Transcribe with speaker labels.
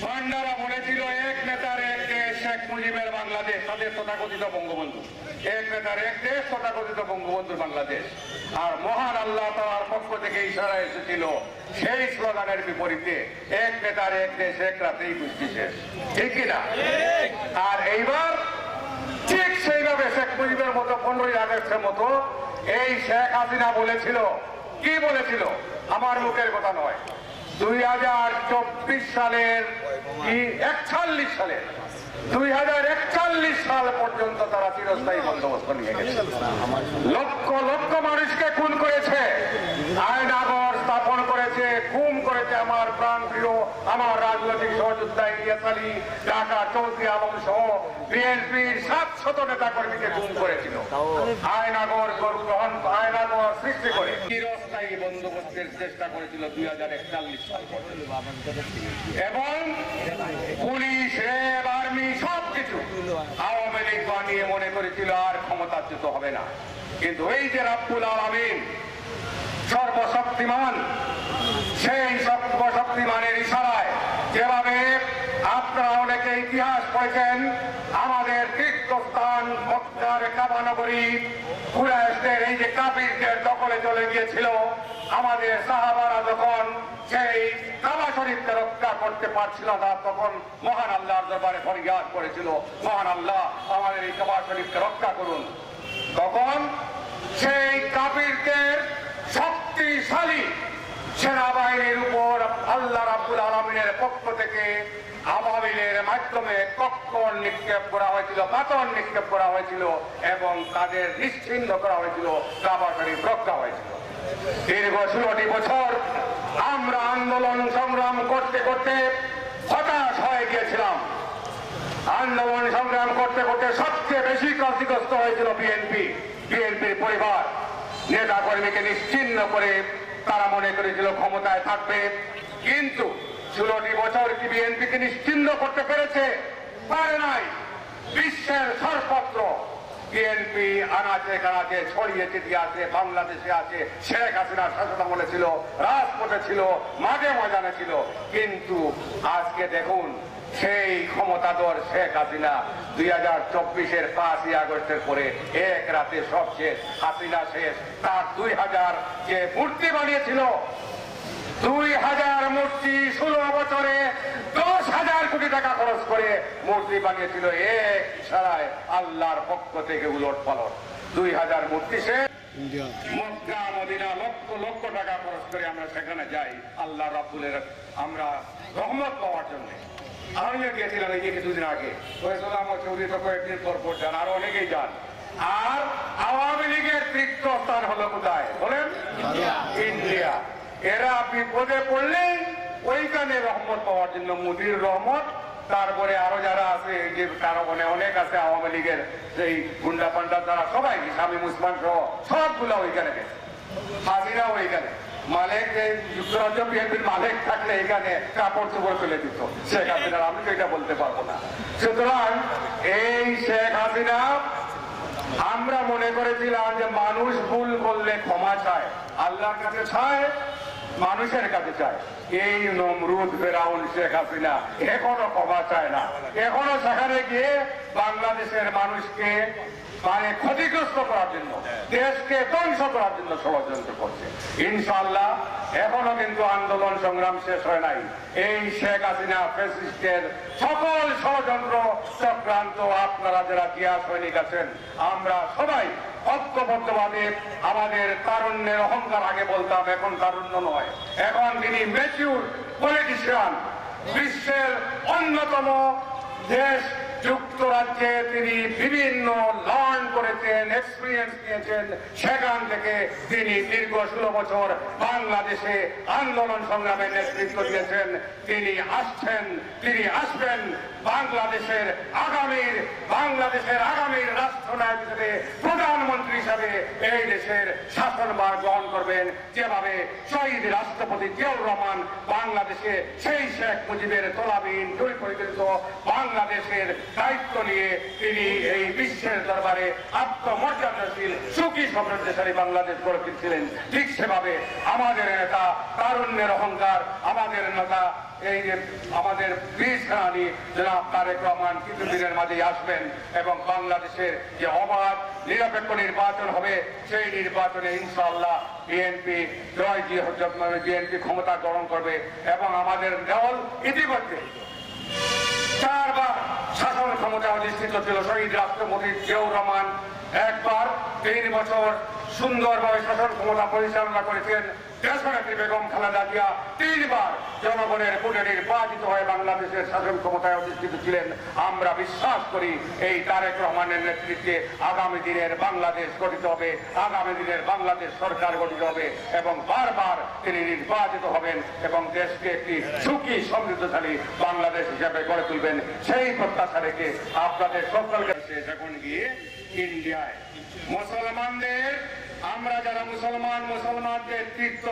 Speaker 1: ভান্ডারা বলেছিল এক নেতার এক দেশ শেখ মুজিবের বাংলাদেশ, তাদের তথাকথিত বঙ্গবন্ধু। এক নেতার এক দেশ তথাকথিত বঙ্গবন্ধুর বাংলাদেশ। আর মহান আল্লাহ তাআলার পক্ষ থেকে ইশারা এসেছিল সেই স্লোগানের বিপরীতে এক নেতার এক দেশ এক রাতেই কুস্তি শেষ, ঠিক কিনা? আর এইবার ঠিক সেইভাবে শেখ মুজিবের মতো 15ই আগস্টের মতো এই শেখ হাসিনা বলেছিল, কি বলেছিল? আমার মুখের কথা নয়, 2024 সালের কি 41 সালের 2041 সাল পর্যন্ত তারা চিরস্থায়ী বন্দোবস্ত নিয়ে গেছে। লক্ষ লক্ষ মানুষকে খুন করেছে, আয়নাগর স্থাপন করেছে, খুন করেছে আমার প্রাণ প্রিয় আমার রাজনৈতিক সহযোদ্ধা ইলিয়াস আলী, ঢাকা চৌধুরী আলম সহ বিএনপির 700 নেতা কর্মীকে খুন করেছিল। আয়নাগর সৃষ্টি করে চিরস্থায়ী বন্দোবস্তের চেষ্টা করেছিল 2041 সাল পর্যন্ত। এবং পুলিশ, র্যাব, আর্মি সবকিছু আওয়ামী লীগ বানিয়ে মনে করেছিল আর ক্ষমতাচ্যুত হবে না। কিন্তু এই যে রাব্বুল আলামিন সর্বশক্তিমান, সেই সর্বশক্তিমানের ইশারায় যেভাবে আপনারা অনেকে ইতিহাস পড়েছেন, আমাদের তীর্থস্থান মক্কার কাবা নগরী কুরাইশদের এই যে কাফিরদের দখলে চলে গিয়েছিল, আমাদের সাহাবারা যখন সেই কাবা শরীফকে রক্ষা করতে পারছিল না, তখন মহান আল্লাহর দরবারে ফরিয়াদ করেছিল, মহান আল্লাহ আমাদের এই কাবা শরীফকে রক্ষা করুন। তখন সেই কাফিরদের শক্তিশালী সেনাবাহিনীর উপর আল্লাহ রাব্বুল আলামিনের পক্ষ থেকে আবাবিলের মাধ্যমে কক্কর নিক্ষেপ করা হয়েছিল, পাথর নিক্ষেপ করা হয়েছিল এবং তাদের নিশ্চিহ্ন করা হয়েছিল, কাবা শরীফ রক্ষা হয়েছিল। দীর্ঘ 16টি বছর আমরা আন্দোলন সংগ্রাম করতে করতে হতাশ হয়ে গিয়েছিলাম। আন্দোলন সংগ্রাম করতে করতে সবচেয়ে বেশি ক্ষতিগ্রস্ত হয়েছিল বিএনপির পরিবার। নেতা কর্মীকে নিশ্চিহ্ন করে তারা মনে করেছিল ক্ষমতায় থাকবে। কিন্তু 16টি বছর কি বিএনপিকে নিশ্চিহ্ন করতে পেরেছে? পারে নাই। বিশ্বের সর্বত্র বিএনপি আনাচে কানাচে ছড়িয়ে ছিটিয়ে আছে, বাংলাদেশে আছে, শেখ হাসিনার শাসনামলে ছিল, রাজপথে ছিল, মাঝে ময়দানে ছিল। কিন্তু আজকে দেখুন, সেই ক্ষমতাধর শেখ হাসিনা 2024-এর 5ই আগস্টের পরে এক রাতে সব শেষ, হাসিনা শেষ। তার 2000 যে মূর্তি বানিয়েছিল, 2000 মূর্তি 16 বছরে 10,000 কোটি টাকা খরচ করে মূর্তি বানিয়েছিল, এক ইশারায় আল্লাহর পক্ষ থেকে উলট পালট। 2000 মূর্তি শেষ। মক্কা মদিনা লক্ষ লক্ষ টাকা খরচ করে আমরা সেখানে যাই আল্লাহ রাব্বুলের আমরা রহমত পাওয়ার জন্য। আমিও গিয়েছিলাম এই যে কিছুদিন আগে, আমার চৌধুরী তো কয়েকদিন পর যান, আরো অনেকেই যান। আর আওয়ামী লীগের তীর্থস্থান হলো কোথায় বলেন? ইন্ডিয়া। এরা বিপদে পড়লে ওইখানে রহমত পাওয়ার জন্য মোদির রহমত, তারপরে আরো যারা আছে যে কারো অনেক আছে আওয়ামী লীগের সেই গুন্ডা পান্ডা, তারা সবাই শামীম উসমান সহ সবগুলা ওইখানে গেছে। হাজিরা ওইখানে মালিক, যুক্তরাজ্য বিএনপির মালিক থাকলে এখানে কাপড় চোপড় ফেলে দিত শেখ হাসিনা। আমি তো এটা বলতে পারবো না। সুতরাং এই শেখ হাসিনা, আমরা মনে করেছিলাম যে মানুষ ভুল করলে ক্ষমা চায়, আল্লাহর কাছে চায়, মানুষের কাছে চায়। এই নমরুদ ফেরাউন শেখ হাসিনা এখনো ক্ষমা চায় না, এখনো সেখানে গিয়ে বাংলাদেশের মানুষকে ক্ষতিগ্রস্ত করার জন্য, দেশকে ধ্বংস করার জন্য ষড়যন্ত্র করছে। ইনশাআল্লাহ এখনো কিন্তু আন্দোলন সংগ্রাম শেষ হয় নাই। এই শেখ হাসিনা ফ্যাসিস্টের সকল ষড়যন্ত্র চক্রান্ত আপনারা যারা জিয়া সৈনিক আছেন, আমরা সবাই ঐক্যবদ্ধভাবে আমাদের তারুণ্যের অহংকার আগে বলতাম, এখন তারুণ্য নয়, এখন তিনি ম্যাচিউর পলিটিশিয়ান। বিশ্বের অন্যতম দেশ যুক্তরাজ্যে তিনি বিভিন্ন লার্ন করেছেন, এক্সপিরিয়েন্স নিয়েছেন, সেখান থেকে তিনি দীর্ঘ 16 বছর বাংলাদেশে আন্দোলন সংগ্রামের নেতৃত্ব দিয়েছেন। তিনি আসবেন বাংলাদেশের আগামীর রাষ্ট্রনায়ক হিসেবে, প্রধানমন্ত্রী হিসাবে এই দেশের শাসনভার গ্রহণ করবেন। যেভাবে শহীদ রাষ্ট্রপতি জিয়াউর রহমান বাংলাদেশে সেই শেখ মুজিবের তোলাবিহীন দুই পরিচালিত বাংলাদেশের দায়িত্ব নিয়ে তিনি এই বিশ্বের দরবারে আত্মমর্যাদাশীল সুখী সমৃদ্ধশালী বাংলাদেশ গড়ে তুলছিলেন, ঠিক সেভাবে আমাদের নেতা তারুণ্যের অহংকার, আমাদের নেতা আমাদের বীর সেনানী জনাব তারেক রহমান কিছুদিনের মাঝেই আসবেন এবং বাংলাদেশের যে অবাধ নিরপেক্ষ নির্বাচন হবে সেই নির্বাচনে ইনশাআল্লাহ বিএনপি বিএনপি ক্ষমতা গ্রহণ করবে এবং আমাদের দল ইতিমধ্যে 4 বার শাসন ক্ষমতা অধিষ্ঠিত ছিল। শহীদ রাষ্ট্রপতি জিয়াউর রহমান একবার 3 বছর সুন্দরভাবে শাসন ক্ষমতা পরিচালনা করেছেন। দেশনেত্রী বেগম খালেদা জিয়া 3 বার জনগণের ভোটে নির্বাচিত হয়ে বাংলাদেশের শাসন ক্ষমতায় অধিষ্ঠিত ছিলেন। আমরা বিশ্বাস করি এই তারেক রহমানের নেতৃত্বে আগামী দিনের বাংলাদেশ গঠিত হবে, আগামী দিনের বাংলাদেশ সরকার গঠিত হবে এবং বারবার তিনি নির্বাচিত হবেন এবং দেশকে একটি সুখী সমৃদ্ধশালী বাংলাদেশ হিসেবে গড়ে তুলবেন। সেই প্রত্যাশা রেখে আপনাদের সকলকে এখন গিয়ে ইন্ডিয়ায় মুসলমানদের, আমরা যারা মুসলমানদের তীর্থ